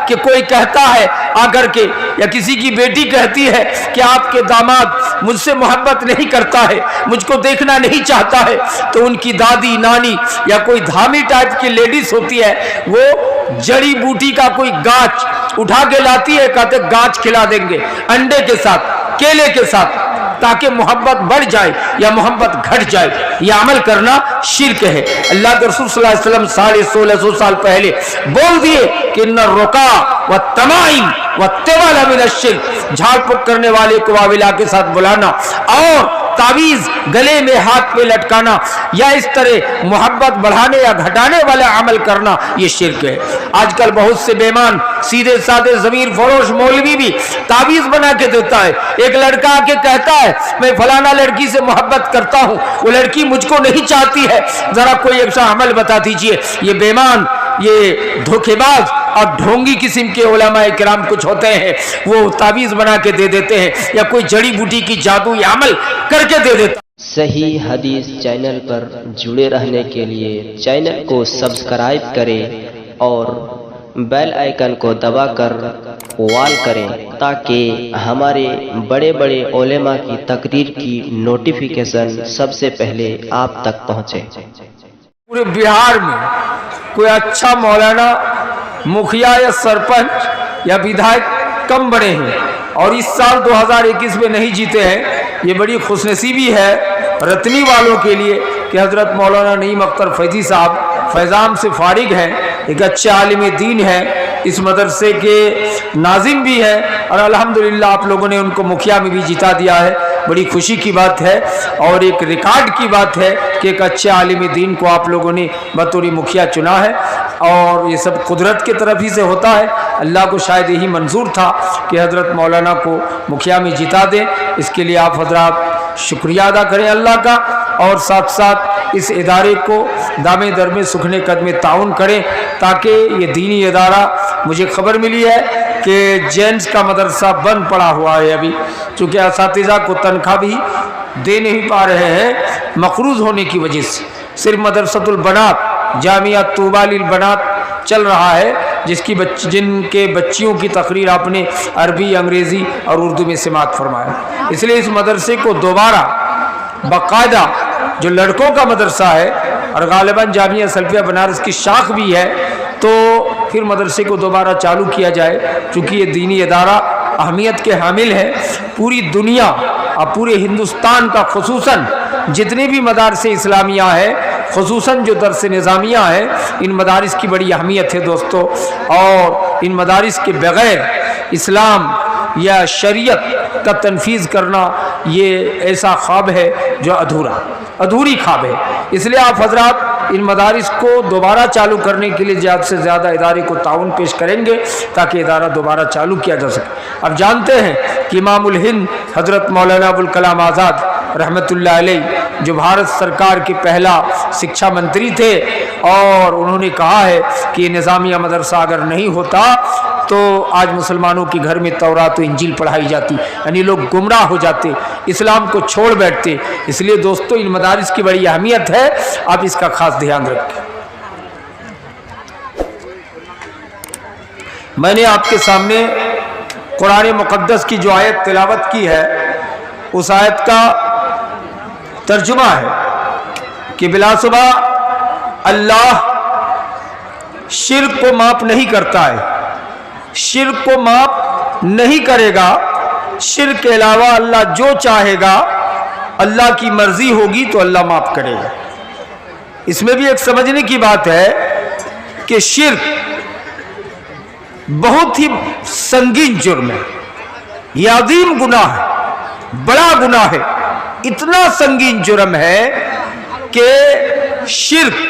کہ کوئی کہتا ہے آ کر کے, یا کسی کی بیٹی کہتی ہے کہ آپ کے داماد مجھ سے محبت نہیں کرتا ہے, مجھ کو دیکھنا نہیں چاہتا ہے, تو ان کی دادی نانی یا کوئی دھامی ٹائپ کی لیڈیز ہوتی ہے, وہ جڑی بوٹی کا کوئی گاچھ اٹھا کے لاتی ہے, کہتے گاچھ کھلا دیں گے انڈے کے ساتھ, کیلے کے ساتھ, تاکہ محبت بڑھ جائے یا محبت گھٹ جائے. یہ عمل کرنا شرک ہے. اللہ کے رسول صلی اللہ علیہ وسلم 1650 سال پہلے بول دیے کہ ان الرقا والتمائم والتوال من الشرک, جھاڑ پھونک کرنے والے کو واویلا کے ساتھ بلانا اور تعویذ گلے میں ہاتھ پہ لٹکانا یا اس طرح محبت بڑھانے یا گھٹانے والا عمل کرنا, یہ شرک ہے. آج کل بہت سے بیمان سیدھے سادے ضمیر فروش مولوی بھی تعویذ بنا کے دیتا ہے. ایک لڑکا آ کے کہتا ہے میں فلانا لڑکی سے محبت کرتا ہوں, وہ لڑکی مجھ کو نہیں چاہتی ہے, ذرا کوئی ایسا عمل بتا دیجئے. یہ بیمان, یہ دھوکے باز اور ڈھونگی قسم کے علماء کرام کچھ ہوتے ہیں, وہ تعویذ بنا کے دے دیتے ہیں یا کوئی جڑی بوٹی کی جادو یا عمل کر کے دے دیتا. صحیح حدیث چینل پر جڑے رہنے کے لیے چینل کو سبسکرائب کریں اور بیل آئیکن کو دبا کر آل کریں تاکہ ہمارے بڑے بڑے علماء کی تقریر کی نوٹیفیکیشن سب سے پہلے آپ تک پہنچے. پورے بہار میں کوئی اچھا مولانا, مکھیا یا سرپنچ یا ودھائک کم بڑے ہیں, اور اس سال 2021 میں نہیں جیتے ہیں. یہ بڑی خوش نصیبی ہے رتنی والوں کے لیے کہ حضرت مولانا نعیم اختر فیضی صاحب فیضان سے فارغ ہیں, ایک اچھے عالم دین ہیں, اس مدرسے کے ناظم بھی ہیں, اور الحمدللہ آپ لوگوں نے ان کو مکھیا میں بھی جتا دیا ہے. بڑی خوشی کی بات ہے اور ایک ریکارڈ کی بات ہے کہ ایک اچھے عالم دین کو آپ لوگوں نے بطور مکھیا چنا ہے, اور یہ سب قدرت کے طرف ہی سے ہوتا ہے. اللہ کو شاید یہی منظور تھا کہ حضرت مولانا کو مکھیا میں جتا دیں. اس کے لیے آپ حضرات شکریہ ادا کریں اللہ کا, اور ساتھ ساتھ اس ادارے کو دامے درمے سکھنے قدمے تعاون کریں تاکہ یہ دینی ادارہ, مجھے خبر ملی ہے کہ جینز کا مدرسہ بند پڑا ہوا ہے ابھی, چونکہ اساتذہ کو تنخواہ بھی دے نہیں پا رہے ہیں مقروض ہونے کی وجہ سے. صرف مدرسۃ البنات جامعہ طوبیٰ للبنات چل رہا ہے, جن کے بچیوں کی تقریر آپ نے عربی, انگریزی اور اردو میں سماعت فرمایا. اس لیے اس مدرسے کو دوبارہ باقاعدہ, جو لڑکوں کا مدرسہ ہے اور غالباً جامعہ سلفیہ بنارس کی شاخ بھی ہے, تو پھر مدرسے کو دوبارہ چالو کیا جائے, چونکہ یہ دینی ادارہ اہمیت کے حامل ہے. پوری دنیا اور پورے ہندوستان کا خصوصاً جتنے بھی مدارس اسلامیہ ہے, خصوصاً جو درس نظامیہ ہے, ان مدارس کی بڑی اہمیت ہے دوستو, اور ان مدارس کے بغیر اسلام یا شریعت کا تنفیذ کرنا یہ ایسا خواب ہے جو ادھوری خواب ہے. اس لیے آپ حضرات ان مدارس کو دوبارہ چالو کرنے کے لیے زیادہ سے زیادہ ادارے کو تعاون پیش کریں گے تاکہ ادارہ دوبارہ چالو کیا جا سکے. اب جانتے ہیں کہ امام الہند حضرت مولانا ابوالکلام آزاد رحمۃ اللہ علیہ, جو بھارت سرکار کے پہلا شکشا منتری تھے, اور انہوں نے کہا ہے کہ نظامیہ مدرسہ اگر نہیں ہوتا تو آج مسلمانوں کے گھر میں تورات و انجیل پڑھائی جاتی, یعنی لوگ گمراہ ہو جاتے, اسلام کو چھوڑ بیٹھتے. اس لیے دوستو ان مدارس کی بڑی اہمیت ہے, آپ اس کا خاص دھیان رکھیں. میں نے آپ کے سامنے قرآن مقدس کی جو آیت تلاوت کی ہے, اس آیت کا ترجمہ ہے کہ بلا شبہ اللہ شرک کو معاف نہیں کرتا ہے, شرک کو معاف نہیں کرے گا. شرک کے علاوہ اللہ جو چاہے گا, اللہ کی مرضی ہوگی تو اللہ معاف کرے گا. اس میں بھی ایک سمجھنے کی بات ہے کہ شرک بہت ہی سنگین جرم ہے, یہ عظیم گناہ ہے, بڑا گناہ ہے. اتنا سنگین جرم ہے کہ شرک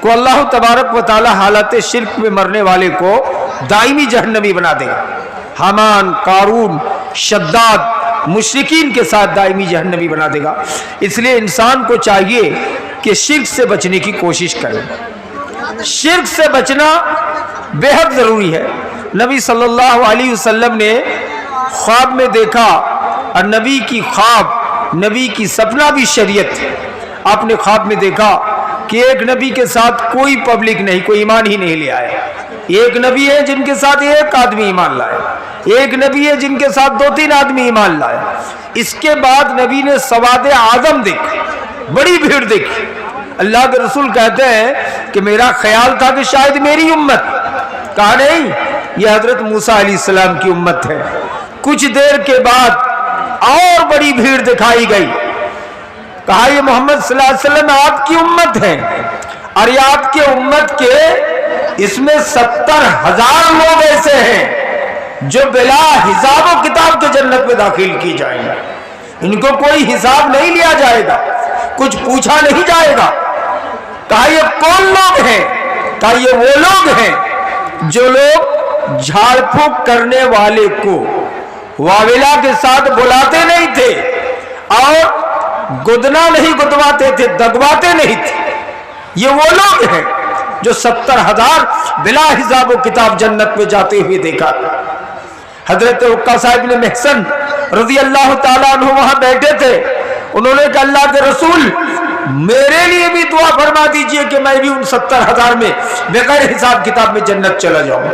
کو اللہ تبارک و تعالی حالت شرک میں مرنے والے کو دائمی جہنمی بنا دے گا. حامان, قارون, شداد مشرکین کے ساتھ دائمی جہنمی بنا دے گا. اس لیے انسان کو چاہیے کہ شرک سے بچنے کی کوشش کرے. شرک سے بچنا بے حد ضروری ہے. نبی صلی اللہ علیہ وسلم نے خواب میں دیکھا, اور نبی کی خواب, نبی کی سپنا بھی شریعت ہے. آپ نے خواب میں دیکھا کہ ایک نبی کے ساتھ کوئی پبلک نہیں, کوئی ایمان ہی نہیں لے آیا, ایک نبی ہے جن کے ساتھ ایک آدمی ایمان لائے, ایک نبی ہے جن کے ساتھ 2-3 آدمی ایمان لائے. اس کے بعد نبی نے سواد اعظم دیکھی, بڑی بھیڑ دیکھی. اللہ کے رسول کہتے ہیں کہ میرا خیال تھا کہ شاید میری امت, کہا نہیں یہ حضرت موسیٰ علیہ السلام کی امت ہے. کچھ دیر کے بعد اور بڑی بھیڑ دکھائی گئی. کہا یہ محمد صلی اللہ علیہ وسلم آپ کی امت ہے, اور یہ آپ کے امت کے اس میں 70,000 لوگ ایسے ہیں جو بلا حساب و کتاب کے جنت میں داخل کی جائیں گے. ان کو کوئی حساب نہیں لیا جائے گا, کچھ پوچھا نہیں جائے گا. کہا یہ کون لوگ ہیں؟ کہا یہ وہ لوگ ہیں جو لوگ جھاڑ پھونک کرنے والے کو واویلا کے ساتھ بلاتے نہیں تھے اور گدنا نہیں گدواتے تھے, دگواتے نہیں تھے. یہ وہ لوگ ہیں جو 70,000 بلا حساب و کتاب جنت میں جاتے ہوئے دیکھا. حضرت عکا صاحب نے محسن رضی اللہ تعالیٰ عنہ وہاں بیٹھے تھے. انہوں نے کہا اللہ کے رسول میرے لیے بھی دعا فرما دیجئے کہ میں بھی ان 70,000 میں بغیر حساب کتاب میں جنت چلا جاؤں.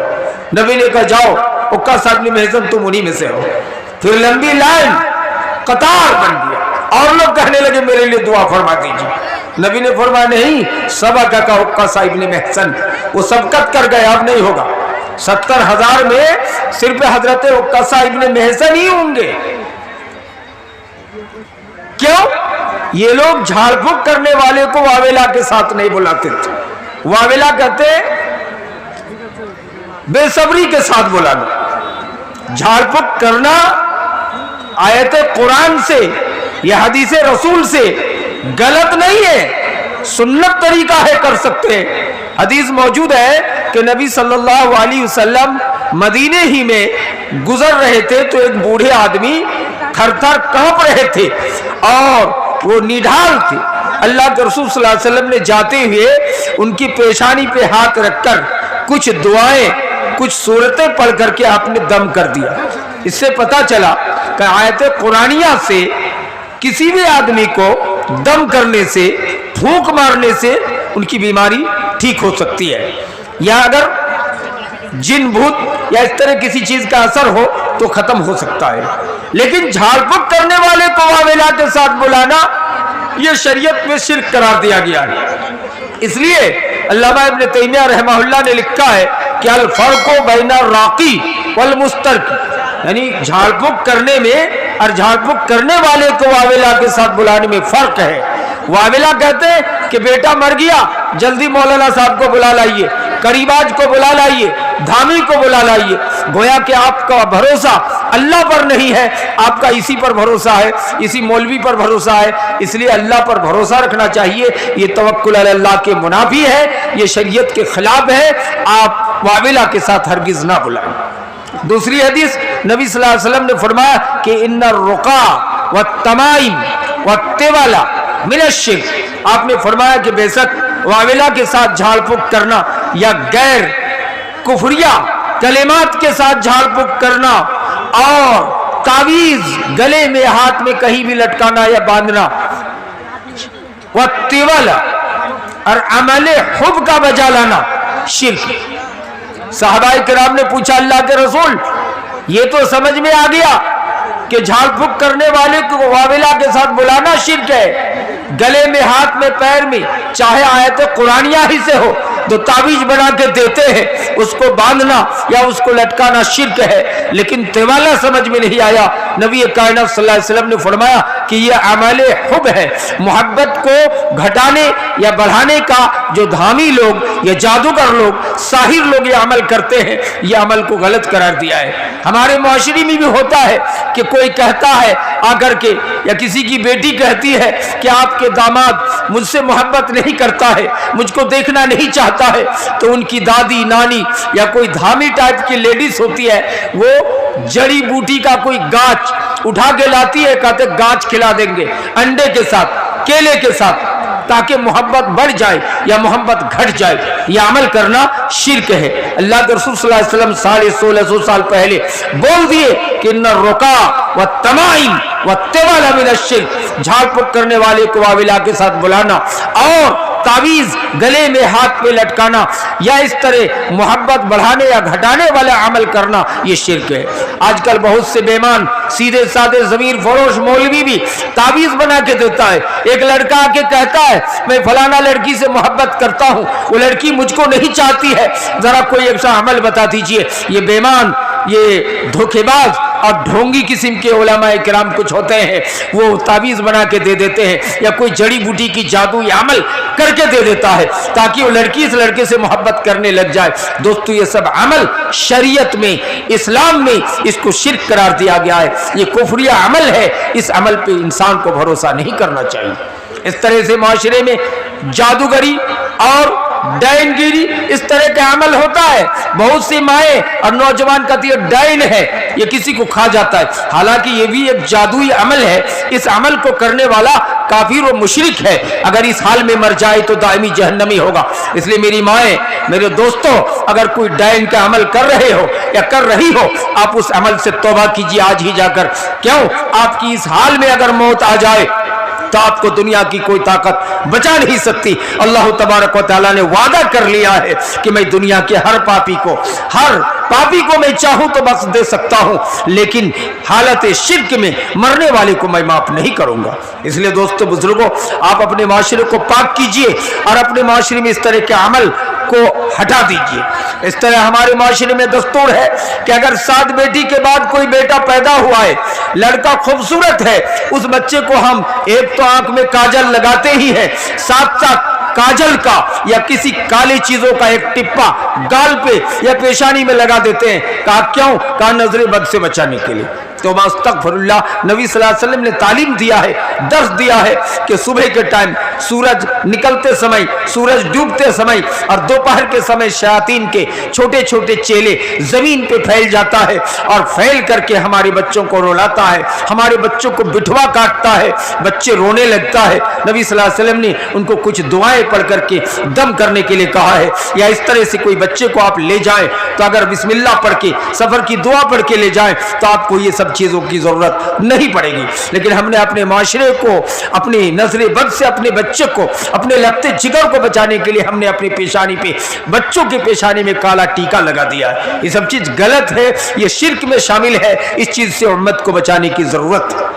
نبی نے کہا جاؤ. عکا صاحب نے محسن تم انہی میں سے ہو. پھر لمبی لائن قطار بن گیا اور لوگ کہنے لگے میرے لیے دعا فرما دیجئے. نبی نے فرمایا نہیں, سبق کا عکا صاحب نے محسن, وہ سبقت کر گئے, اب نہیں ہوگا. 70,000 میں صرف حضرت عکا صاحب نے محسن ہی ہوں گے. کیوں؟ یہ لوگ جھاڑ پھونک کرنے والے کو واویلا کے ساتھ نہیں بلاتے تھے. واویلا کہتے بے صبری کے ساتھ بلانا. جھاڑ پھونک کرنا آیت قرآن سے یا حدیث رسول سے غلط نہیں ہے, سنت طریقہ ہے, کر سکتے ہیں. حدیث موجود ہے کہ نبی صلی اللہ علیہ وسلم مدینے ہی میں گزر رہے تھے تو ایک بوڑھے آدمی تھر تھر کانپ رہے تھے اور وہ نڈھال تھے. اللہ کے رسول صلی اللہ علیہ وسلم نے جاتے ہوئے ان کی پیشانی پہ ہاتھ رکھ کر کچھ دعائیں, کچھ سورتیں پڑھ کر کے آپ نے دم کر دیا. اس سے پتا چلا کہ آیت قرآنیہ سے کسی بھی آدمی کو دم کرنے سے, پھونک مارنے سے ان کی بیماری ٹھیک ہو سکتی ہے, یا اگر جن بھوت یا اس طرح کسی چیز کا اثر ہو تو ختم ہو سکتا ہے. لیکن جھاڑ پھونک کرنے والے کو واویلا کے ساتھ بلانا یہ شریعت میں شرک قرار دیا گیا ہے. اس لیے علامہ ابن تیمیہ رحمہ اللہ نے لکھا ہے کہ الفرق بین الراقی والمسترقی, یعنی جھاڑ پھونک کرنے میں اور جھاڑ پھونک کرنے والے کو واویلا کے ساتھ بلانے میں فرق ہے. واویلا کہتے ہیں کہ بیٹا مر گیا, جلدی مولانا صاحب کو بلا لائیے, قریباج کو بلا لائیے, دھامی کو بلا لائیے. گویا کہ آپ کا بھروسہ اللہ پر نہیں ہے, آپ کا اسی پر بھروسہ ہے, اسی مولوی پر بھروسہ ہے. اس لیے اللہ پر بھروسہ رکھنا چاہیے. یہ توکل علی اللہ کے منافی ہے, یہ شریعت کے خلاف ہے. آپ واویلا کے ساتھ ہرگز نہ بلائیں. دوسری حدیث نبی صلی اللہ علیہ وسلم نے فرمایا کہ ان الرقا والتمائم والتوالا من الشرک. آپ نے فرمایا کہ بے شک واویلا کے ساتھ جھاڑ پھونک کرنا یا غیر کفریہ کلمات کے ساتھ جھاڑ پھونک کرنا اور تعویذ گلے میں ہاتھ میں کہیں بھی لٹکانا یا باندھنا, والتوالا اور عمل حب کا بجا لانا شرک. صحابہ کرام نے پوچھا اللہ کے رسول یہ تو سمجھ میں آ گیا کہ جھاڑ پھونک کرنے والے کو واویلا کے ساتھ بلانا شرک ہے, گلے میں ہاتھ میں پیر میں چاہے آیت قرآنیہ ہی سے ہو تو تعویذ بنا کے دیتے ہیں, اس کو باندھنا یا اس کو لٹکانا شرک ہے. لیکن توالا سمجھ میں نہیں آیا. نبی کائنات صلی اللہ علیہ وسلم نے فرمایا کہ یہ عمل حب ہے, محبت کو گھٹانے یا بڑھانے کا جو دھامی لوگ یا جادوگر لوگ, ساحر لوگ یہ عمل کرتے ہیں, یہ عمل کو غلط قرار دیا ہے. ہمارے معاشرے میں بھی ہوتا ہے کہ کوئی کہتا ہے آ کر کے, یا کسی کی بیٹی کہتی ہے کہ آپ کے داماد مجھ سے محبت نہیں کرتا ہے, مجھ کو دیکھنا نہیں چاہتا ہے, تو ان کی دادی نانی یا کوئی دھامی ٹائپ کی لیڈیز ہوتی ہے, وہ جڑی بوٹی کا کوئی گاچ اٹھا کے لاتی ہے, کہتے گاچ کھلا دیں گے انڈے کے ساتھ, کیلے کے ساتھ, تاکہ محبت بڑھ جائے یا محبت گھٹ جائے. یہ عمل کرنا شرک ہے. اللہ کے رسول صلی اللہ علیہ وسلم 1650 سال پہلے بول دیے کہ ان الرقا والتمائم والتوالا من الشرک, جھاڑ پھونک کرنے والے کو واویلا کے ساتھ بلانا اور तावीज गले में हाथ पे लटकाना या इस तरह मोहब्बत बढ़ाने या घटाने वाला अमल करना, ये शिर्क है। आजकल बहुत से बेईमान सीधे साधे जमीर फरोश मौलवी भी तावीज बना के देता है। एक लड़का आके कहता है मैं फलाना लड़की से मोहब्बत करता हूँ, वो लड़की मुझको नहीं चाहती है, जरा कोई ऐसा अमल बता दीजिए। ये बेईमान, ये धोखेबाज और ढोंगी किस्म के उलमाए किराम कुछ होते हैं, वो तावीज बना के दे देते हैं या कोई जड़ी बूटी की जादू या अमल करके दे देता है ताकि वो लड़की इस लड़के से मोहब्बत करने लग जाए। दोस्तों, ये सब अमल शरीयत में, इस्लाम में इसको शिर्क करार दिया गया है। ये कुफरिया अमल है, इस अमल पे इंसान को भरोसा नहीं करना चाहिए। इस तरह से माशरे में जादूगरी और डायनगिरी इस तरह का अमल होता है। बहुत सी माएँ और नौजवान कहती है डायन है, ये किसी को खा जाता है, हालांकि ये भी एक जादुई अमल है। इस अमल को करने वाला काफिर और मुशरिक है, अगर इस हाल में मर जाए तो दायमी जहन्नमी होगा। इसलिए मेरी माएँ, मेरे दोस्तों, अगर कोई डायन का अमल कर रहे हो या कर रही हो, आप उस अमल से तौबा कीजिए आज ही जाकर। क्यों? आपकी इस हाल में अगर मौत आ जाए तो आपको दुनिया की कोई ताकत बचा नहीं सकती। अल्लाह तबारक व तआला ने वादा कर लिया है कि मैं दुनिया के हर पापी को मैं चाहूं तो बख्श दे सकता हूं, लेकिन हालत शिर्क में मरने वाले को मैं माफ नहीं करूंगा। इसलिए दोस्तों, बुजुर्गों, आप अपने माशरे को पाक कीजिए और अपने माशरे में इस तरह के अमल को हटा दीजिए। इस तरह हमारे माशरे में दस्तूर है कि अगर 7 बेटी के बाद कोई बेटा पैदा हुआ है, लड़का खूबसूरत है, उस बच्चे को हम एक तो आंख में काजल लगाते ही हैं, साथ साथ काजल का या किसी काली चीजों का एक टिप्पा गाल पे या पेशानी में लगा देते हैं। कहा क्यों? कहा नजरे बद से बचाने के लिए। तो अस्तगफिरुल्लाह, नबी सल्लल्लाहु अलैहि वसल्लम ने तालीम दिया है, दर्स दिया है कि सुबह के टाइम सूरज निकलते समय, सूरज डूबते समय और दोपहर के समय शयातीन के छोटे छोटे चेले जमीन पे फैल जाता है और फैल करके हमारे बच्चों को रुलाता है, हमारे बच्चों को बिठवा काटता है, बच्चे रोने लगता है। नबी सल्लल्लाहु अलैहि वसल्लम ने उनको कुछ दुआएं पढ़ करके दम करने के लिए कहा है। या इस तरह से कोई बच्चे को आप ले जाएं तो अगर बिस्मिल्लाह पढ़ के, सफर की दुआ पढ़ के ले जाएं तो आपको ये सब चीजों की जरूरत नहीं पड़ेगी। लेकिन हमने अपने माशरे को, अपनी नजरे बद से अपने बच्चे को, अपने लगते जिगर को बचाने के लिए हमने अपनी पेशानी पे, बच्चों के पेशानी में काला टीका लगा दिया है। ये सब चीज गलत है, ये शिर्क में शामिल है। इस चीज से उम्मत को बचाने की जरूरत है।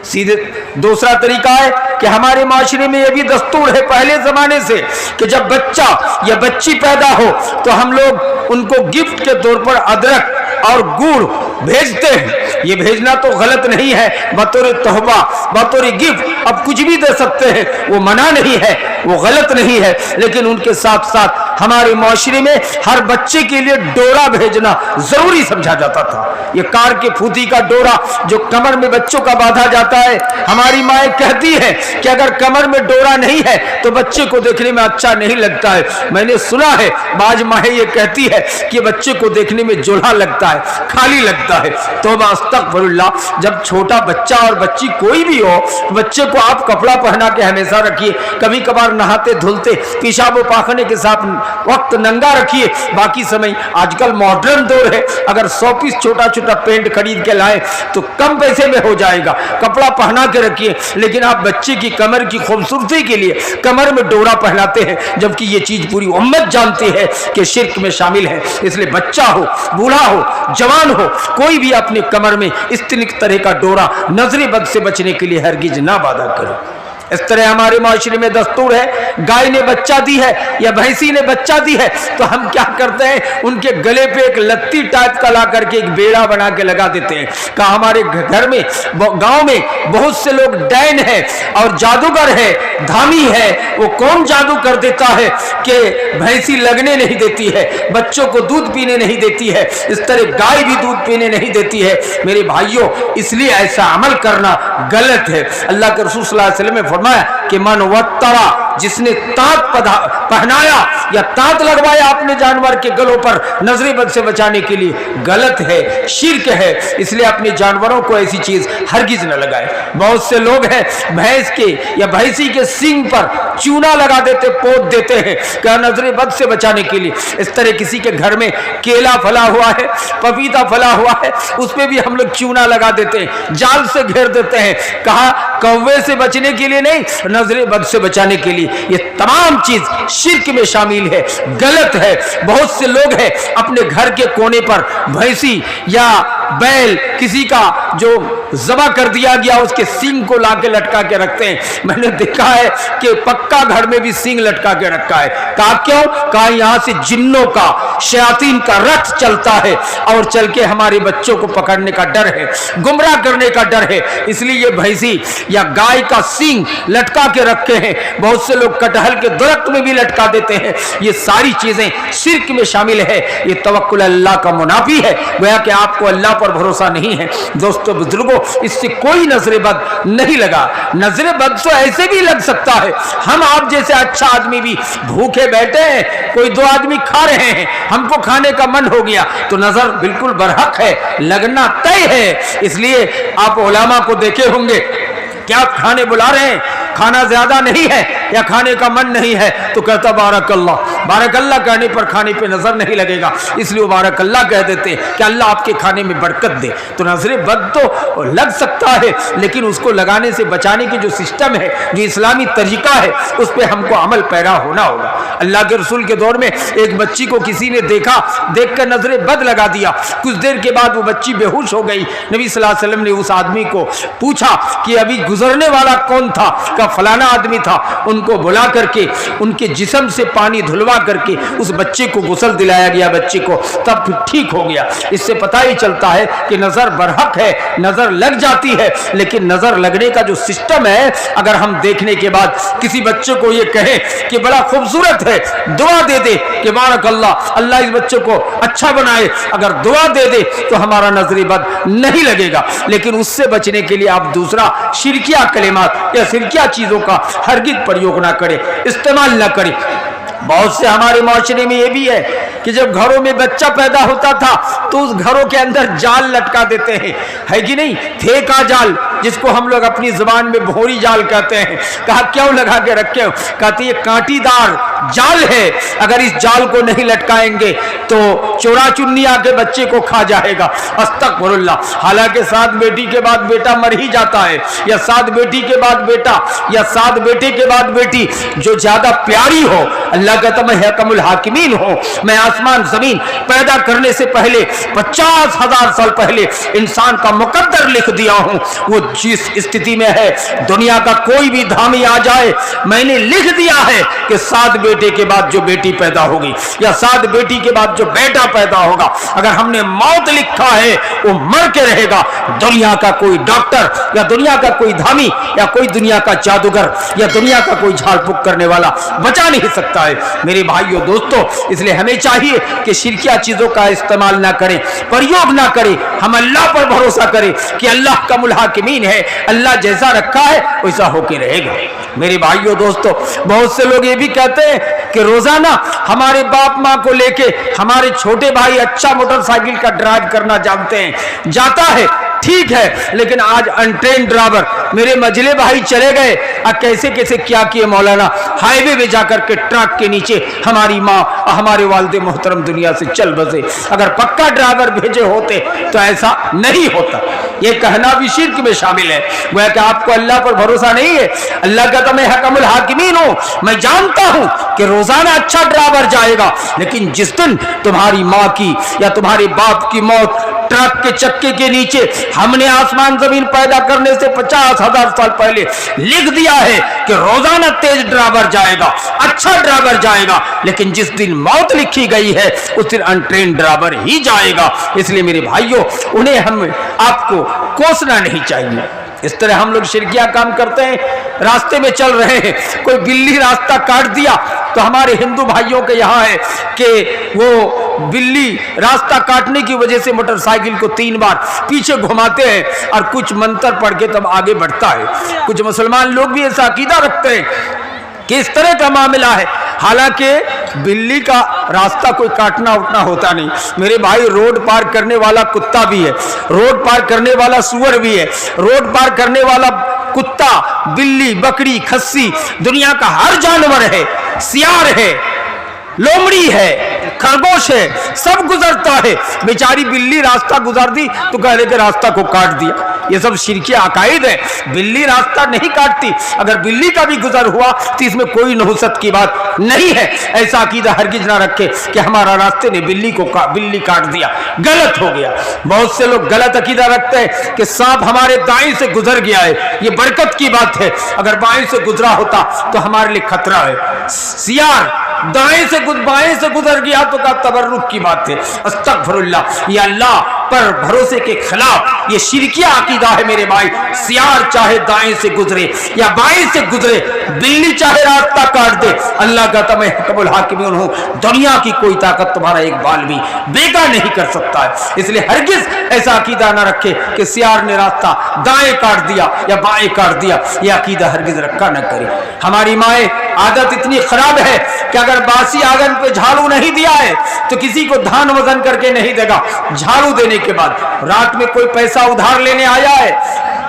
सीधे दूसरा तरीका है कि हमारे माशरे में यह भी दस्तूर है पहले जमाने से कि जब बच्चा या बच्ची पैदा हो तो हम लोग उनको गिफ्ट के तौर पर अदरक और गुड़ भेजते हैं। ये भेजना तो गलत नहीं है, बतौर तोहबा, बतौर गिफ्ट अब कुछ भी दे सकते हैं, वो मना नहीं है, वो गलत नहीं है। लेकिन उनके साथ साथ हमारे माशरे में हर बच्चे के लिए डोरा भेजना जरूरी समझा जाता था। ये कार के फूती का डोरा जो कमर में बच्चों का बांधा जाता है, हमारी माएँ कहती है कि अगर कमर में डोरा नहीं है तो बच्चे को देखने में अच्छा नहीं लगता है। मैंने सुना है बाज माँ ये कहती है कि बच्चे को देखने में जोला लगता है, खाली लगता है। तो अस्तगफिरुल्लाह, जब छोटा बच्चा और बच्ची कोई भी हो, बच्चे को आप कपड़ा पहना के हमेशा रखिए, कभी कभार नहाते धुलते पेशाब व पाखने के साथ वक्त नंगा रखिए, बाकी समय आजकल मॉडर्न दौर है, अगर 100 पीस छोटा छोटा पेंट खरीद के लाए तो कम पैसे में हो जाएगा, कपड़ा पहना के रखिए। लेकिन आप बच्चे की कमर की खूबसूरती के लिए कमर में डोरा पहनाते हैं, जबकि ये चीज पूरी उम्मत जानती है कि शिर्क में शामिल है। इसलिए बच्चा हो, बूढ़ा हो, जवान हो, कोई भी अपने कमर में इस तरह का डोरा नजरे बद से बचने के लिए हरगिज ना बाधा करे। इस तरह हमारे माशरे में दस्तूर है, गाय ने बच्चा दी है या भैंसी ने बच्चा दी है तो हम क्या करते हैं, उनके गले पे एक लत्ती टाइप का ला करके एक बेड़ा बना के लगा देते हैं। कहा हमारे घर में, गांव में बहुत से लोग डैन है और जादूगर है, धामी है, वो कौन जादू कर देता है कि भैंसी लगने नहीं देती है, बच्चों को दूध पीने नहीं देती है, इस तरह गाय भी दूध पीने नहीं देती है। मेरे भाइयों, इसलिए ऐसा अमल करना गलत है। अल्लाह के रसूल सल्लल्लाहु अलैहि वसल्लम ने कि मन वत्तरा, जिसने तांत पहनाया या तांत लगवाया अपने जानवर के गलों पर नजरे बद से बचाने के लिए, गलत है, शिर्क है। इसलिए अपने जानवरों को ऐसी चीज हरगिज न लगाए। बहुत से लोग हैं भैंस के या भैंसी के सींग पर चूना लगा देते, पोत देते हैं, क्या नजरे बद से बचाने के लिए। इस तरह किसी के घर में केला फला हुआ है, पपीता फला हुआ है, उस पर भी हम लोग चूना लगा देते हैं, जाल से घेर देते हैं। कहा कौवे से बचने के लिए नहीं, नजरे बद से बचाने के लिए। ये तमाम चीज शिर्क में शामिल है, गलत है। बहुत से लोग हैं अपने घर के कोने पर भैंसी या बैल किसी का जो ज़बह कर दिया गया उसके सींग को लाके लटका के रखते हैं। मैंने देखा है कि पक्का घर में भी सींग लटका के रखा है। कहा क्यों? कहा यहाँ से जिन्नों का, शयातीन का रथ चलता है और चल के हमारे बच्चों को पकड़ने का डर है, गुमराह करने का डर है, इसलिए ये भैंसी या गाय का सींग लटका के रखे हैं। बहुत से लोग कटहल के दरख्त में भी लटका देते हैं। ये सारी चीजें शिर्क में शामिल है। ये तवक्कुल अल्लाह का मुनाफी है, गोया कि आपको अल्लाह पर भरोसा नहीं है। दोस्तों बुजुर्गों, इससे कोई नजर बद नहीं लगा। नजर बद तो ऐसे भी लग सकता है, हम आप जैसे अच्छा आदमी भी भूखे बैठे हैं, कोई दो आदमी खा रहे हैं, हमको खाने का मन हो गया तो नजर बिल्कुल बरहक है, लगना तय है। इसलिए आप उलामा को देखे होंगे क्या खाने बुला रहे हैं, खाना ज्यादा नहीं है या खाने का मन नहीं है तो कहता बारकल्ला। बारकल्ला कहने पर खाने पे नजर नहीं लगेगा, इसलिए वो बारकल्ला कह देते हैं कि अल्लाह आपके खाने में बरकत दे। तो नजर बद तो लग सकता है, लेकिन उसको लगाने से बचाने की जो सिस्टम है, जो इस्लामी तरीका है, उस पर हमको अमल पैरा होना होगा। अल्लाह के रसूल के दौर में एक बच्ची को किसी ने देखा, देख कर नजर बद लगा दिया। कुछ देर के बाद वो बच्ची बेहोश हो गई। नबी सल्लल्लाहु अलैहि वसल्लम ने उस आदमी को पूछा कि अभी गुजरने वाला कौन था? का फलाना आदमी था। उनको बुला करके उनके जिस्म से पानी धुलवा करके उस बच्चे को गुस्ल दिलाया गया, बच्चे को, तब फिर ठीक हो गया। इससे पता ही चलता है कि नजर बरहक है, नजर लग जाती है, लेकिन नजर लगने का जो सिस्टम है, अगर हम देखने के बाद किसी बच्चे को ये कहे कि बड़ा खूबसूरत है, दुआ दे दे कि बारकल्लाह, अल्लाह इस बच्चे को अच्छा बनाए, अगर दुआ दे दे तो हमारा नजर बद नहीं लगेगा। लेकिन उससे बचने के लिए आप दूसरा शिरकिया कलिमात या शिरकिया चीजों का हरगिज प्रयोग ना करें, इस्तेमाल ना करें। बहुत से हमारे माशरे में ये भी है कि जब घरों में बच्चा पैदा होता था तो उस घरों के अंदर जाल लटका देते हैं, है कि नहीं? थे का जाल, जिसको हम लोग अपनी जुबान में भोरी जाल कहते हैं। कहा क्यों लगा के रखे हो? कहते ये कांटीदार जाल है, अगर इस जाल को नहीं लटकाएंगे तो चोरा चुन्नी आके बच्चे को खा जाएगा। अस्तगफिरुल्लाह। हालांकि 7 बेटी के बाद बेटा मर ही जाता है, या 7 बेटी के बाद बेटा, या 7 बेटे के बाद बेटी, जो ज्यादा प्यारी हो। अल्लाह कहता मैं हकमुल हाकिमीन हूं, मैं आसमान जमीन पैदा करने से पहले 50,000 साल पहले इंसान का मुकद्दर लिख दिया हूं। वो जिस स्थिति में है, दुनिया का कोई भी धामी आ जाए, मैंने लिख दिया है कि 7 बेटे के बाद जो बेटी पैदा होगी या 7 बेटी के बाद जो बेटा पैदा होगा, अगर हमने मौत लिखा है वो मर के रहेगा। दुनिया का कोई डॉक्टर या दुनिया का कोई धामी या कोई दुनिया का जादूगर या दुनिया का कोई झाड़ फूक करने वाला बचा नहीं सकता है। मेरे भाइयों दोस्तों, इसलिए हमें चाहिए कि शिरकिया चीजों का इस्तेमाल ना करें, प्रयोग ना करें। हम अल्लाह पर भरोसा करें कि अल्लाह का मुल्हाकिमीन है, अल्लाह जैसा रखा है वैसा होके रहेगा। मेरे भाइयों दोस्तों, बहुत से लोग ये भी कहते हैं कि रोजाना हमारे बाप माँ को लेके हमारे छोटे भाई अच्छा मोटरसाइकिल का ड्राइव करना जानते हैं, जाता है, ठीक है, लेकिन आज अनट्रेन ड्राइवर मेरे मजले भाई चले गए, अब कैसे कैसे क्या किए मौलाना, हाईवे में जाकर के ट्रक के नीचे हमारी माँ और हमारे वालिद मोहतरम दुनिया से चल बसे। अगर पक्का ड्राइवर भेजे होते तो ऐसा नहीं होता। ये कहना भी शिर्क में शामिल है। वह कि आपको अल्लाह पर भरोसा नहीं है। अल्लाह कहता मैं हकमुल हाकिमीन हूं, मैं जानता हूं कि रोजाना अच्छा ड्राइवर जाएगा, लेकिन जिस दिन तुम्हारी माँ की या तुम्हारे बाप की मौत ट्रक के चक्के के नीचे हमने आसमान जमीन पैदा करने से 50,000 साल पहले लिख दिया है कि रोजाना तेज ड्राइवर जाएगा, अच्छा ड्राइवर जाएगा, लेकिन जिस दिन मौत लिखी गई है उस दिन अनट्रेन ड्राइवर ही जाएगा। इसलिए मेरे भाइयों, उन्हें हम आपको कोसना नहीं चाहिए। इस तरह हम लोग शिरकिया काम करते हैं, रास्ते में चल रहे हैं, कोई बिल्ली रास्ता काट दिया तो हमारे हिंदू भाइयों के यहाँ है कि वो बिल्ली रास्ता काटने की वजह से मोटरसाइकिल को 3 बार पीछे घुमाते हैं और कुछ मंत्र पढ़ के तब आगे बढ़ता है। कुछ मुसलमान लोग भी ऐसा अकीदा रखते हैं कि इस तरह का मामला है, हालांकि बिल्ली का रास्ता कोई काटना उठना होता नहीं। मेरे भाई, रोड पार करने वाला कुत्ता भी है, रोड पार करने वाला सुअर भी है, रोड पार करने वाला कुत्ता, बिल्ली, बकरी, खस्सी, दुनिया का हर जानवर है, सियार है, लोमड़ी है, खरगोश है, सब गुजरता है। बेचारी बिल्ली रास्ता गुजार दी तो कह रहे कि रास्ता को काट दिया। ये सब शिरकी अकायद है। बिल्ली रास्ता नहीं काटती, अगर बिल्ली का भी गुजर हुआ तो इसमें कोई नहुसत की बात नहीं है। ऐसा अकीदा हरगिज ना रखे कि हमारा रास्ते ने बिल्ली काट दिया, गलत हो गया। बहुत से लोग गलत अकीदा रखते हैं कि सांप हमारे दाएं से गुजर गया है, ये बरकत की बात है। अगर बाएं से गुजरा होता तो हमारे लिए खतरा है। सियार बाएं से गुजर गया तो का तबर्रुक की बात है। अस्तगफिरुल्लाह, ये अल्लाह पर भरोसे के खिलाफ ये शिरकिया अकीदा है मेरे भाई। सियार चाहे दाएं से गुजरे या बाएं से गुजरे, बिल्ली चाहे रास्ता काट दे, अल्लाह कहता मैं हुक्मुल हाकिमीन हूं। दुनिया की कोई ताकत तुम्हारा एक बाल भी बेगा नहीं कर सकता है। इसलिए हरगिज ऐसा अकीदा ना रखे कि सियार ने रास्ता दाएं काट दिया या बाएं काट दिया, यह अकीदा हरगिज रखा न करे। हमारी माए आदत इतनी खराब है कि अगर बासी आंगन पे झाड़ू नहीं दिया है तो किसी को धान वजन करके नहीं देगा। झाड़ू देने के बाद रात में कोई पैसा उधार लेने आया है,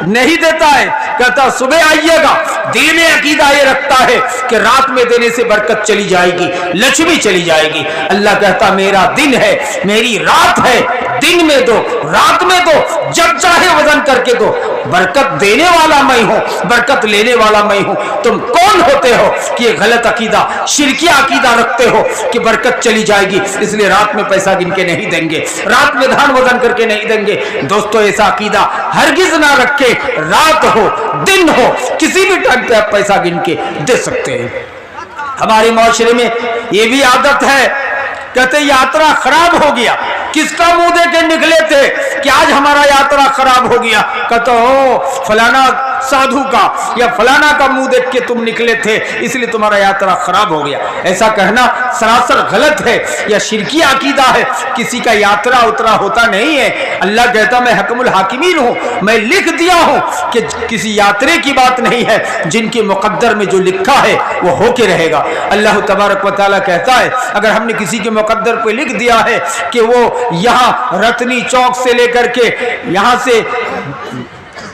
नहीं देता है, कहता सुबह आइएगा। दिल में अकीदा ये रखता है कि रात में देने से बरकत चली जाएगी, लक्ष्मी चली जाएगी। अल्लाह कहता मेरा दिन है, मेरी रात है, दिन में दो, रात में दो, जब चाहे वजन करके दो। बरकत देने वाला मैं हूं, बरकत लेने वाला मैं हूं। तुम कौन होते हो कि ये गलत अकीदा, शिरकिया अकीदा रखते हो कि बरकत चली जाएगी इसलिए रात में पैसा गिन के नहीं देंगे, रात में धान वजन करके नहीं देंगे। दोस्तों ऐसा अकीदा हरगिज ना रखे। रात हो दिन हो किसी भी टाइम पे आप पैसा गिन के दे सकते हैं। हमारे माशरे में ये भी आदत है, कहते यात्रा खराब हो गया, किसका मुंह दे के निकले थे कि आज हमारा यात्रा खराब हो गया, कहते हो फलाना साधु का या फलाना का मुंह देख के तुम निकले थे इसलिए तुम्हारा यात्रा खराब हो गया। ऐसा कहना सरासर गलत है, यह शिरकी अकीदा है। किसी का यात्रा उतरा होता नहीं है। अल्लाह कहता मैं हुक्मुल हाकिमीन हूं, मैं लिख दिया हूं कि किसी यात्रे की बात नहीं है, जिनके मुकद्दर में जो लिखा है वो होके रहेगा। अल्लाह तबारक व तआला कहता है अगर हमने किसी के मुकद्दर पे लिख दिया है कि वो यहाँ रतनी चौक से लेकर के यहाँ से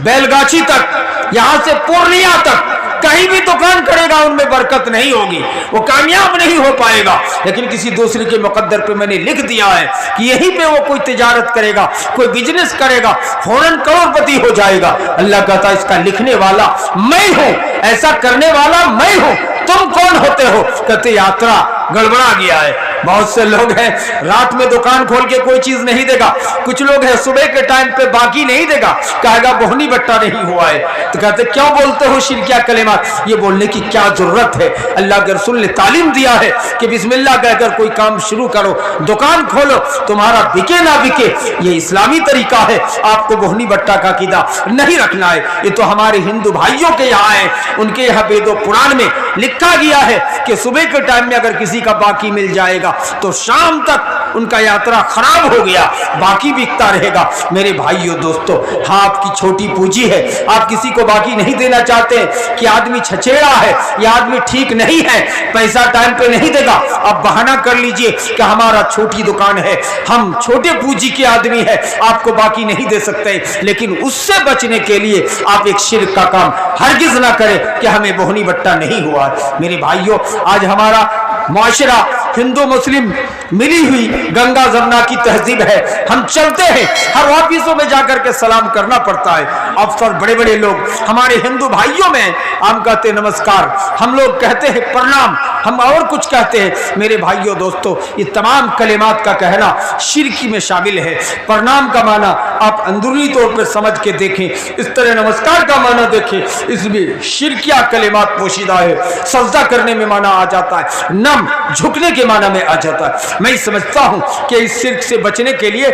बैलगाछी तक, यहाँ से पूर्णिया तक कहीं भी दुकान करेगा उनमें बरकत नहीं होगी, वो कामयाब नहीं हो पाएगा। लेकिन किसी दूसरे के मुकद्दर पे मैंने लिख दिया है कि यहीं पे वो कोई तिजारत करेगा, कोई बिजनेस करेगा, फौरन करोड़पति हो जाएगा। अल्लाह कहता इसका लिखने वाला मैं हूं, ऐसा करने वाला मैं हूं। तुम कौन होते हो? कहते यात्रा गड़बड़ा गया है। बहुत से लोग हैं रात में दुकान खोल के कोई चीज नहीं देगा, कुछ लोग हैं सुबह के टाइम पे बाकी नहीं देगा, कहेगा बोहनी बट्टा नहीं हुआ है। तो कहते क्यों बोलते हो शिरकिया कलिमात? ये बोलने की क्या जरूरत है? अल्लाह के रसूल ने तालीम दिया है कि बिस्मिल्लाह कहकर कोई काम शुरू करो, दुकान खोलो, तुम्हारा बिके ना बिके ये इस्लामी तरीका है। आपको बोहनी बट्टा का अकीदा नहीं रखना है। ये तो हमारे हिंदू भाइयों के यहाँ है, उनके यहाँ वेदो पुराण में लिखा गया है कि सुबह के टाइम में अगर किसी का बाकी मिल जाएगा तो शाम तक उनका यात्रा खराब हो गया, बाकी बिकता रहेगा। मेरे भाइयों दोस्तों, हाँ आपकी छोटी पूंजी है, आप किसी को बाकी नहीं देना चाहते कि आदमी छछेड़ा है या आदमी ठीक नहीं है, पैसा टाइम पे नहीं देगा, आप बहाना कर लीजिए कि हमारा छोटी दुकान है, हम छोटे पूंजी के आदमी है, आपको बाकी नहीं दे सकते। लेकिन उससे बचने के लिए आप एक शिर्क का काम हरगिज ना करें कि हमें बोहनी बट्टा नहीं हुआ। मेरे भाइयों, आज हमारा माशरा हिंदू मुस्लिम मिली हुई गंगा जमुना की तहजीब है। हम चलते हैं, हर ऑफिसों में जाकर के सलाम करना पड़ता है। अफसर बड़े बड़े लोग हमारे हिंदू भाइयों में हम कहते हैं नमस्कार, हम लोग कहते हैं प्रणाम, हम और कुछ कहते हैं। मेरे भाइयों दोस्तों, ये तमाम कलिमात का कहना शिरकी में शामिल है। प्रणाम का माना आप अंदरूनी तौर पर समझ के देखें, इस तरह नमस्कार का माना देखें, इसमें शिरकिया कलिमात पोशीदा है। सजदा करने में माना आ जाता है, नम झुकने के माना में आ जाता है। मैं समझता हूं कि इस शिर्क से बचने के लिए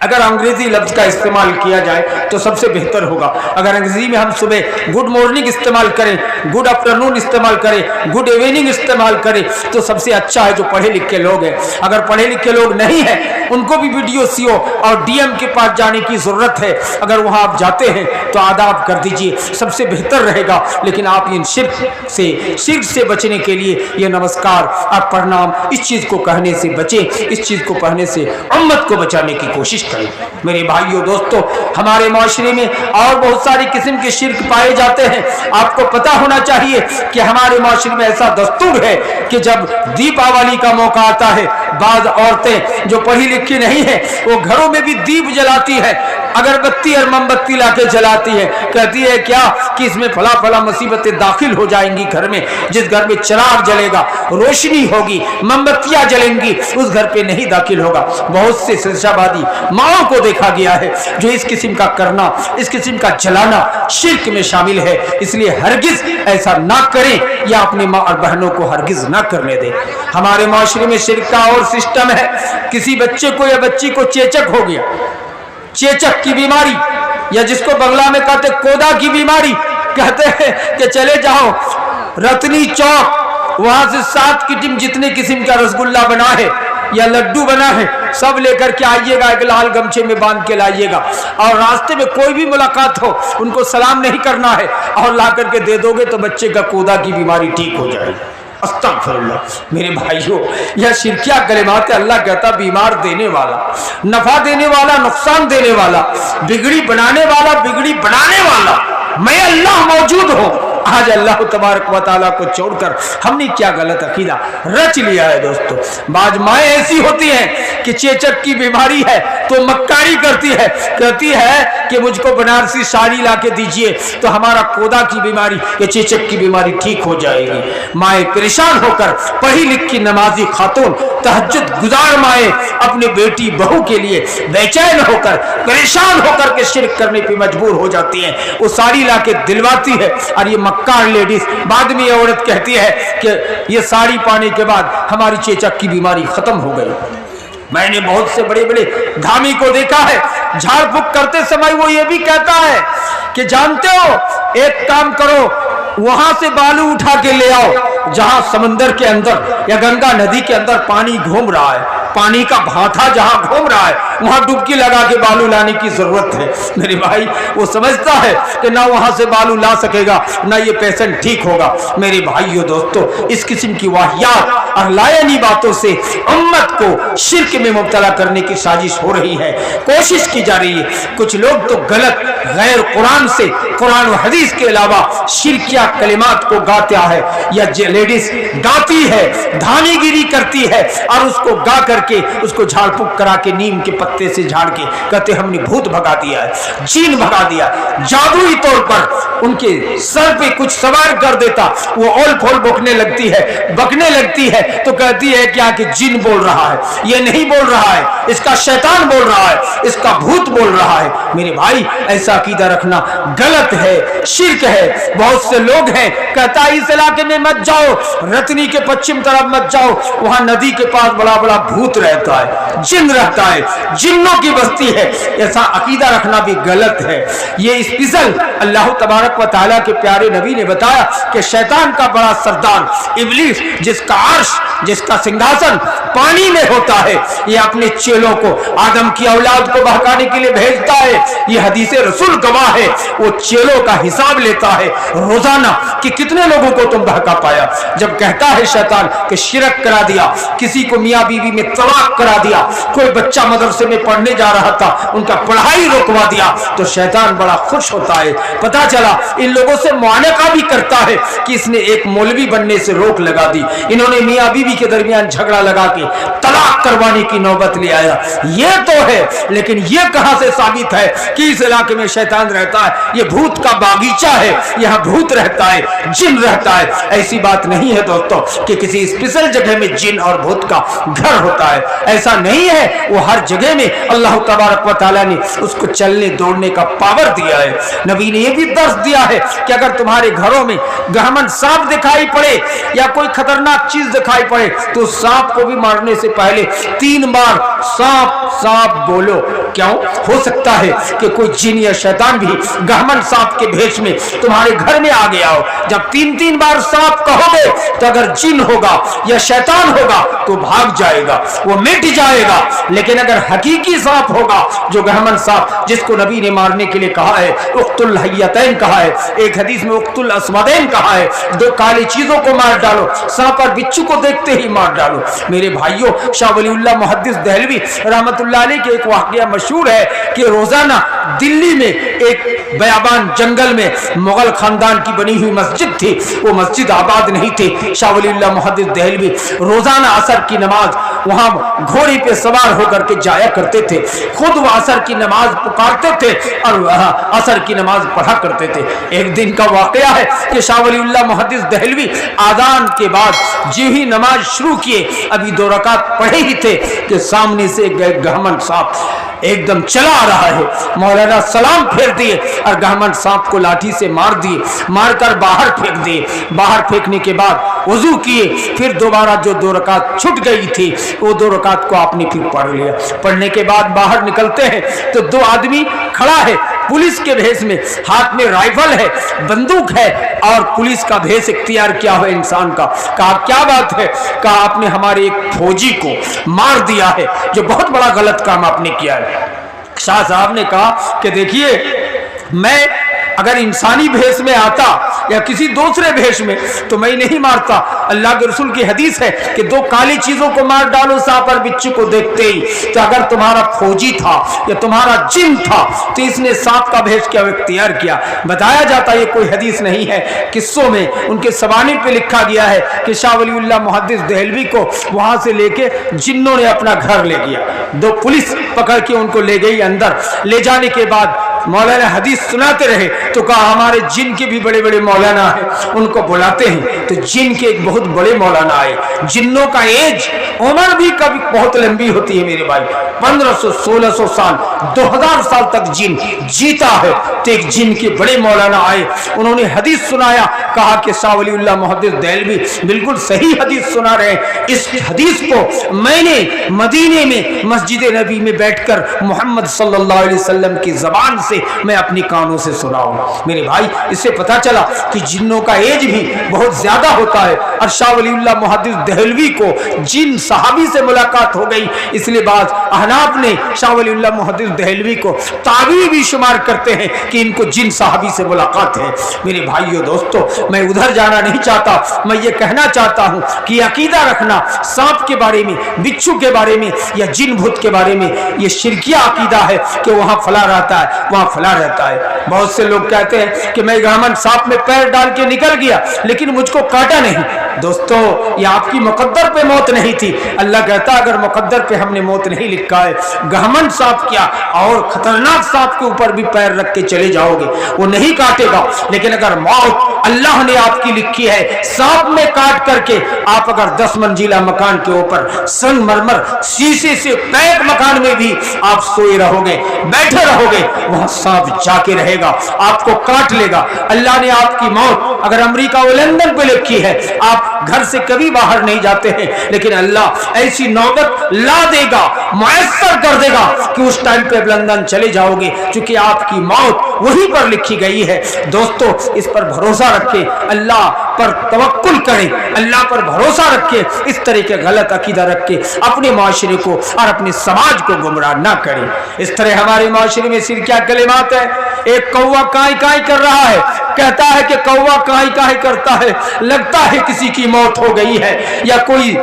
अगर अंग्रेजी लफ्ज का इस्तेमाल किया जाए तो सबसे बेहतर होगा। अगर अंग्रेजी में हम सुबह गुड मॉर्निंग इस्तेमाल करें, गुड आफ्टरनून इस्तेमाल करें, गुड इवनिंग इस्तेमाल करें तो सबसे अच्छा है जो पढ़े लिखे लोग हैं। अगर पढ़े लिखे लोग नहीं हैं, उनको भी वीडियो सीओ और डीएम के पास जाने की जरूरत है। अगर वहां आप जाते हैं तो आदाब कर दीजिए, सबसे बेहतर रहेगा। लेकिन आप इन शिर्क से बचने के लिए ये नमस्कार और प्रणाम, इस चीज को कहने से बचें, इस चीज को कहने से उम्मत को बचाने की कोशिश करें। मेरे भाइयों दोस्तों, हमारे माशरे में और बहुत सारी किस्म के शिर्क पाए जाते हैं। आपको पता होना चाहिए कि हमारे माशरे में ऐसा दस्तूर है कि जब दीपावली का मौका आता है, बाज़ औरतें जो पढ़ी लिखी नहीं है वो घरों में भी दीप जलाती है, अगरबत्ती और मोमबत्ती लाके जलाती है। कहती है क्या कि इसमें फला फला मुसीबतें दाखिल हो जाएंगी घर में। जिस घर में चिराग जलेगा, रोशनी होगी, मोमबत्तियां जलेंगी, उस घर पे नहीं दाखिल होगा। बहुत से सिलसिलावादी माओ को देखा गया है जो इस किस्म का करना, इस किस्म का जलाना शिर्क में शामिल है। इसलिए हरगिज ऐसा ना करें या अपनी माँ और बहनों को हरगिज ना करने दें। हमारे माशरे में शिर्क का और सिस्टम है। किसी बच्चे को या बच्ची को चेचक हो गया, चेचक की बीमारी, या जिसको बंगला में कहते कोदा की बीमारी, कहते हैं कि चले जाओ रतनी चौक, वहां से 7 किस्म जितने किस्म का रसगुल्ला बना है या लड्डू बना है सब लेकर के आइएगा, एक लाल गमछे में बांध के लाइएगा, और रास्ते में कोई भी मुलाकात हो उनको सलाम नहीं करना है, और ला करके दे दोगे तो बच्चे का कोदा की बीमारी ठीक हो जाएगी। अस्तगफिरुल्लाह। मेरे भाइयों, यह शिरकिया कलिमात है। अल्लाह कहता बीमार देने वाला, नफा देने वाला, नुकसान देने वाला, बिगड़ी बनाने वाला, बिगड़ी बनाने वाला मैं अल्लाह मौजूद हूँ। आज अल्लाह तबारक व तआला को छोड़कर हमने क्या गलत अकीदा रच लिया है दोस्तों। बाज माएँ ऐसी होती हैं कि चेचक की बीमारी है तो मक्कारी करती है, कहती है कि मुझको बनारसी साड़ी ला के दीजिए तो हमारा कोदा की बीमारी या चेचक की बीमारी ठीक हो जाएगी। माएँ परेशान होकर, पढ़ी लिखी नमाजी खातून, तहज्जुद गुजार माएँ अपने बेटी बहू के लिए बेचैन होकर, परेशान होकर के शिर्क करने पर मजबूर हो जाती हैं। वो साड़ी ला के दिलवाती है और ये मक्कार लेडीज बाद में ये औरत कहती है कि ये साड़ी पाने के बाद हमारी चेचक की बीमारी खत्म हो गई। मैंने बहुत से बड़े बड़े धामी को देखा है, झाड़ फूक करते समय वो ये भी कहता है कि जानते हो, एक काम करो, वहां से बालू उठा के ले आओ जहां समंदर के अंदर या गंगा नदी के अंदर पानी घूम रहा है, पानी का भाटा जहां घूम रहा है वहां डुबकी लगा के बालू लाने की जरूरत है। मेरे भाई, वो समझता है कि ना वहां से बालू ला सकेगा ना ये पेशेंट ठीक होगा। मेरे भाइयों दोस्तों, इस किस्म की वाहियात और लायानी बातों से उम्मत को शिर्क में मुब्तला करने की साजिश हो रही है, कोशिश की जा रही है। कुछ लोग तो गलत गैर कुरान से, कुरान और हदीस के अलावा शिर्किया कलिमात को गाता है, या लेडीज गाती है, धामीगिरी करती है और उसको गा करके उसको झाड़ फूक करा के नीम के पत्ते से झाड़ के कहते हमने भूत भगा दिया है, जीन भगा दिया। जादुई तौर पर उनके सर पे कुछ सवार कर देता, वो ओल फोल बकने लगती है तो कहती है क्या कि जिन बोल रहा है, ये नहीं बोल रहा है, इसका शैतान बोल रहा है, इसका भूत बोल रहा है। मेरे भाई, ऐसा अकीदा रखना गलत है, शिर्क है। बहुत से लोग हैं कहता है इस इलाके में मत जाओ, रतनी के पश्चिम तरफ मत जाओ, वहां नदी के पास बड़ा बड़ा भूत रहता है, जिन रहता है, जिन्नों की बस्ती है। ऐसा अकीदा रखना भी गलत है। ये स्पेशल अल्लाह तबारक व तआला के प्यारे नबी ने बताया कि शैतान का बड़ा सरदार इब्लीस, जिसका अर्श, जिसका सिंहासन पानी में होता है, ये अपने चेलों को, आदम की औलाद को बहकाने के लिए भेजता है। ये हदीस रसूल गवाह है। वो चेलों का हिसाब लेता है रोजाना कि कितने लोगों को तुम बहका पाया। जब कहता है शैतान कि शिरक करा दिया, किसी को मियाँ बीवी में तलाक करा दिया, कोई बच्चा मदरसे में पढ़ने जा रहा था उनका पढ़ाई रोकवा दिया, तो शैतान बड़ा खुश होता है। पता चला इन लोगों से मुआनका भी करता है कि इसने एक मौलवी बनने से रोक लगा दी, इन्होंने मियाँ बीवी के दरमियान झगड़ा लगा के तलाक करवाने की नौबत ले आया। ये तो है, लेकिन ये कहां से साबित है कि इस इलाके में शैतान रहता है? ये भूत का बागीचा है, यहाँ भूत रहता है, जिन रहता है। ऐसी बात नहीं है दोस्तों कि किसी स्पेशल जगह में जिन और भूत का घर होता है, ऐसा नहीं है। वो हर जगह में अल्लाह तबारक व तआला ने उसको चलने दौड़ने का पावर दिया है। नबी ने यह भी दर्श दिया है कि अगर तुम्हारे घरों में गहमन सांप दिखाई पड़े या कोई खतरनाक चीज दिखाई पड़े तो सांप को भी मारने से पहले 3 बार सांप सांप बोलो। क्यों? हो सकता है कि कोई जिन या शैतान भी गहमन सांप के भेष में तुम्हारे घर में आ गया हो। जब 3 बार सांप कहोगे तो अगर जिन होगा या शैतान होगा तो भाग जाएगा, वो मिट जाएगा। लेकिन अगर हकीकी सांप होगा, जो गहमन सांप जिसको नबी ने मारने के लिए कहा है, उक्तुल हय्यतैन कहा है, एक हदीस में उक्तुल अस्वदैन कहा है, 2 काली चीजों को मार डालो, सांप और बिच्छू को देखते ही मार डालो। मेरे भाइयों, शाह वलीउल्लाह मुहद्दिस दहलवी रहमतुल्लाह अलैह के एक वाक़या मशहूर है कि रोजाना दिल्ली में एक बयाबान जंगल में मुगल खानदान की बनी हुई मस्जिद थी, वो मस्जिद आबाद नहीं थी। शाह वलीउल्लाह मुहद्दिस देहलवी रोजाना असर की नमाज वहां घोड़े पे सवार होकर के जाया करते थे, खुद वो असर की नमाज पुकारते थे और असर की नमाज पढ़ा करते थे। एक दिन का वाकया है कि शाह वलीउल्लाह मुहद्दिस देहलवी आदान के बाद जो ही नमाज शुरू किए, अभी 2 रकात पढ़े ही थे कि सामने से एक गहमन सांप एकदम चला आ रहा है। मौलाना सलाम फेर दिए और गहमन सांप को लाठी से मार दिए, मारकर बाहर फेंक दिए। बाहर फेंकने के बाद वजू किए, फिर दोबारा जो 2 रकात छूट गई थी वो 2 रकात को आपने फिर पढ़ लिया। पढ़ने के बाद बाहर निकलते हैं तो 2 आदमी खड़ा है पुलिस के भेष में, हाथ में राइफल है, बंदूक है और पुलिस का भेष इख्तियार किया हुआ इंसान का। कहा क्या बात है? कहा आपने हमारे एक फौजी को मार दिया है, जो बहुत बड़ा गलत काम आपने किया है। शाह साहब ने कहा कि देखिए, मैं अगर इंसानी भेष में आता या किसी दूसरे भेष में तो मैं नहीं मारता। अल्लाह के रसूल की हदीस है कि 2 काली चीजों को मार डालो सांप और बिच्छू को देखते ही। तो अगर तुम्हारा फौजी था या तुम्हारा जिन था तो इसने सांप का भेष क्या इख्तियार किया। बताया जाता है, ये कोई हदीस नहीं है, किस्सों में उनके सवानी पे लिखा गया है कि शाह वलीउल्लाह मुहद्दिस देहलवी को वहां से लेके जिन्नों ने अपना घर ले गया। 2 पुलिस पकड़ के उनको ले गई अंदर। ले जाने के बाद मौलाना हदीस सुनाते रहे तो कहा हमारे जिन के भी बड़े बड़े मौलाना हैं, उनको बुलाते हैं। तो जिन के एक बहुत बड़े मौलाना आए। जिन्नों का एज उम्र भी कभी बहुत लंबी होती है मेरे भाई, 1500-1600 साल, 2000 साल तक जिन जीता है। तो एक जिन के बड़े मौलाना आए, उन्होंने हदीस सुनाया। कहा कि शाह वलीउल्लाह मुहद्दिस देहलवी बिल्कुल सही हदीस सुना रहे हैं। इस हदीस को मैंने मदीने में मस्जिद नबी में बैठकर मोहम्मद सल्लल्लाहु अलैहि वसल्लम की जबान से मैं अपनी कानों से सुना हूं। मेरे भाई, इससे पता चला कि जिन्नों का एज भी बहुत ज्यादा होता है। और शाह वलीउल्लाह मुहद्दिस देहलवी को जिन सहाबी से मुलाकात हो गई, इसलिए बाद अहनाफ ने शाह वलीउल्लाह मुहद्दिस देहलवी को ताबी भी शुमार करते हैं कि इनको जिन सहाबी से मुलाकात है। मेरे भाइयों दोस्तों, मैं उधर जाना नहीं चाहता, मैं ये कहना चाहता हूं कि अकीदा रखना सांप के बारे में, बिच्छू के बारे में या जिन भूत के बारे में, ये शिरकिया अकीदा है कि वहां फला रहता है, वहां फला रहता है। बहुत से लोग कहते हैं कि मैं गहमन सांप में पैर डाल के निकल गया लेकिन मुझको काटा नहीं। दोस्तों, ये आपकी मुकद्दर पे मौत नहीं थी। अल्लाह कहता अगर मुकद्दर पे हमने मौत नहीं लिखा है, गहमन सांप क्या और खतरनाक सांप के ऊपर भी पैर रख के चले जाओगे, वो नहीं काटेगा। लेकिन अगर मौत अल्लाह ने आपकी लिखी है, सांप में काट करके आप अगर 10 मंजिला मकान के ऊपर संगमरमर शीशे से पैक मकान में भी आप सोए रहोगे, बैठे रहोगे, वहां सांप जाके रहेगा, आपको काट लेगा। अल्लाह ने आपकी मौत अगर अमेरिका और लंदन पे लिखी है, आप घर से कभी बाहर नहीं जाते हैं, लेकिन अल्लाह ऐसी नौबत ला देगा, मुयस्सर कर देगा कि उस टाइम पे लंदन चले जाओगे, क्योंकि आपकी मौत वहीं पर लिखी गई है। दोस्तों, इस पर भरोसा रखें, अल्लाह पर तवक्कुल करें, अल्लाह पर भरोसा रखें। इस तरह के गलत अकीदा रख के अपने माशरे को और अपने समाज को गुमराह ना करें। इस तरह हमारे माशरे में सिरकिया कलिमात है। एक कौवा काई काई कर रहा है, कहता है कि कौवा काई काई करता है, लगता है किसी की मौत हो गई है या कोई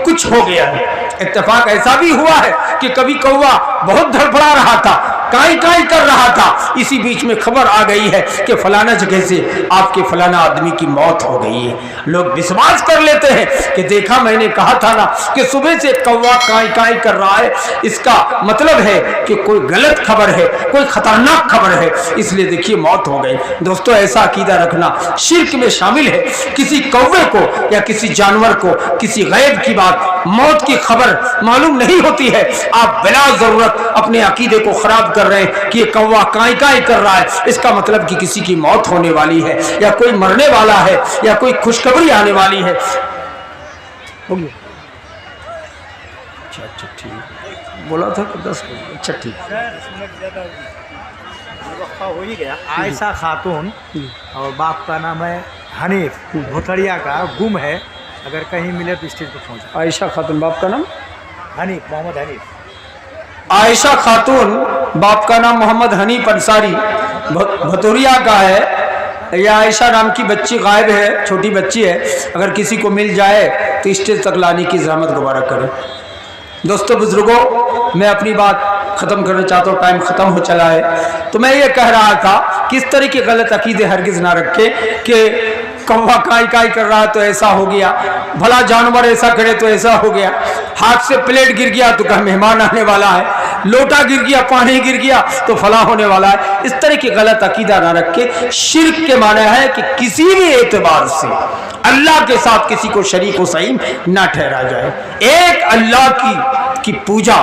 कुछ हो गया है। इत्तेफाक ऐसा भी हुआ है कि कभी कौवा बहुत धड़फड़ा रहा था, काई काई कर रहा था, इसी बीच में खबर आ गई है कि फलाना जगह से आपके फलाना आदमी की मौत हो गई है। लोग विश्वास कर लेते हैं कि देखा मैंने कहा था ना कि सुबह से कौवा काई काई कर रहा है, इसका मतलब है कि कोई गलत खबर है, कोई खतरनाक खबर है, इसलिए देखिए मौत हो गई। दोस्तों, ऐसा अकीदा रखना शिर्क में शामिल है। किसी कौवे को या किसी जानवर को किसी गैब की बात, मौत की खबर मालूम नहीं होती है, आप बिना जरूरत अपने अकीदे को खराब कर रहे हैं कि ये कौवा काई काई कर रहा है, इसका मतलब कि किसी की मौत होने वाली है या कोई मरने वाला है या कोई खुशखबरी आने वाली है। हो गया? अच्छा ठीक, बोला था 10। अच्छा ठीक, हो ही गया। आयशा खातून और बाप का नाम है हनीफ, भुतड़िया का, गुम है, अगर कहीं मिले तो स्टेज पर पहुंचा। आयशा खातून, बाप का नाम हनीफ, मोहम्मद हनीफ। आयशा खातून, बाप का नाम मोहम्मद हनीफ अंसारी, भतौरिया का है। यह आयशा नाम की बच्ची गायब है, छोटी बच्ची है, अगर किसी को मिल जाए तो स्टेज तक लाने की जहमत दोबारा करें। दोस्तों बुजुर्गों, मैं अपनी बात ख़त्म करना चाहता हूँ, टाइम ख़त्म हो चला है। तो मैं ये कह रहा था कि इस तरह के गलत अकीदे हरगिज़ ना रखे कि कौवा काई काई कर रहा तो ऐसा हो गया, भला जानवर ऐसा करे तो ऐसा हो गया, हाथ से प्लेट गिर गया तो कहीं मेहमान आने वाला है, लोटा गिर गया, पानी गिर गया तो फला होने वाला है। इस तरह की गलत अकीदा ना रखे। शिर्क के माने है कि किसी भी एतबार से अल्लाह के साथ किसी को शरीक व सहीम ना ठहरा जाए। एक अल्लाह की पूजा,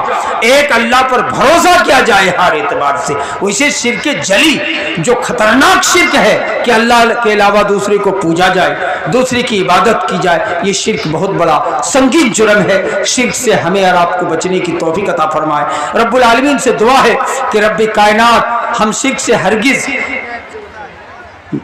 एक अल्लाह पर भरोसा किया जाए हर एतबार से। वैसे शिर्क जली जो खतरनाक शिर्क है कि अल्लाह के अलावा दूसरे को पूजा जाए, दूसरे की इबादत की जाए, ये शिर्क बहुत बड़ा संगीन जुर्म है। शिर्क से हमें और आपको बचने की तौफीक अता फरमाए। रब्बुल आलमीन से दुआ है कि रब्बे कायनात हम शिर्क से हरगिज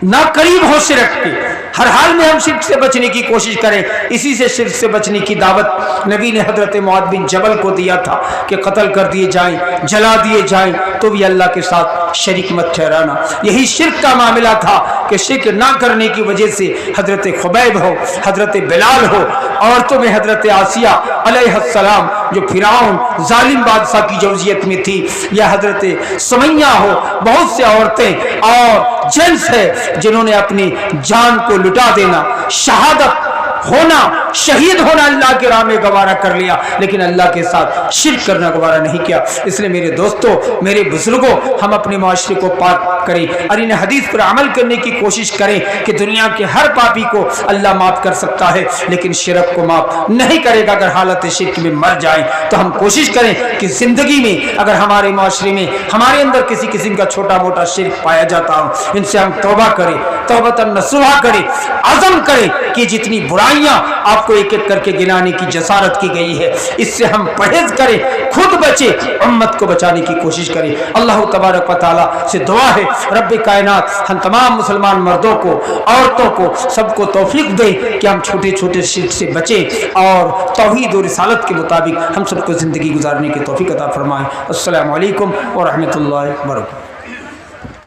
ना करीब हो शिर्क के, हर हाल में हम शिर्क से बचने की कोशिश करें। इसी से शिर्क से बचने की दावत नबी ने हजरत मुआद बिन जबल को दिया था कि कत्ल कर दिए जाएं, जला दिए जाएं, तो भी अल्लाह के साथ शरीक मत ठहराना। यही शिर्क का मामला था कि शिर्क ना करने की वजह से हजरत खुबैब हो, हजरत बिलाल हो, औरतों में हजरत आसिया अलैहिस्सलाम जो फिरौन जालिम बादशाह की जौजियत में थी, या हजरत सुमैया हो, बहुत से औरतें और जेंट्स है जिन्होंने अपनी जान को लुटा देना, शहादत होना, शहीद होना अल्लाह के राह में गवारा कर लिया, लेकिन अल्लाह के साथ शिर्क करना गवारा नहीं किया। इसलिए मेरे दोस्तों, मेरे बुजुर्गों, हम अपने माशरे को पाक करें और इन हदीस पर अमल करने की कोशिश करें कि दुनिया के हर पापी को अल्लाह माफ कर सकता है, लेकिन शिर्क को माफ नहीं करेगा। अगर हालत शिर्क में मर जाए तो हम कोशिश करें कि जिंदगी में अगर हमारे माशरे में हमारे अंदर किसी किस्म का छोटा मोटा शिर्क पाया जाता हो, इनसे हम तौबा करें, तौबतन नसूहा करें, अज़म करें कि जितनी बुराइयां आपको एक एक करके गिनाने की जसारत की गई है, इससे हम परहेज करें, खुद बचे, उम्मत को बचाने की कोशिश करें। अल्लाह तबारक व तआला से दुआ है रब्बे कायनात हम तमाम मुसलमान मर्दों को, औरतों को, सबको तौफीक दे कि हम छोटे छोटे शिर्क से बचें और तौहीद और रिसालत के मुताबिक हम सबको ज़िंदगी गुजारने की तौफीक अता फरमाएं। अस्सलामु अलैकुम व रहमतुल्लाहि व बरकातहू।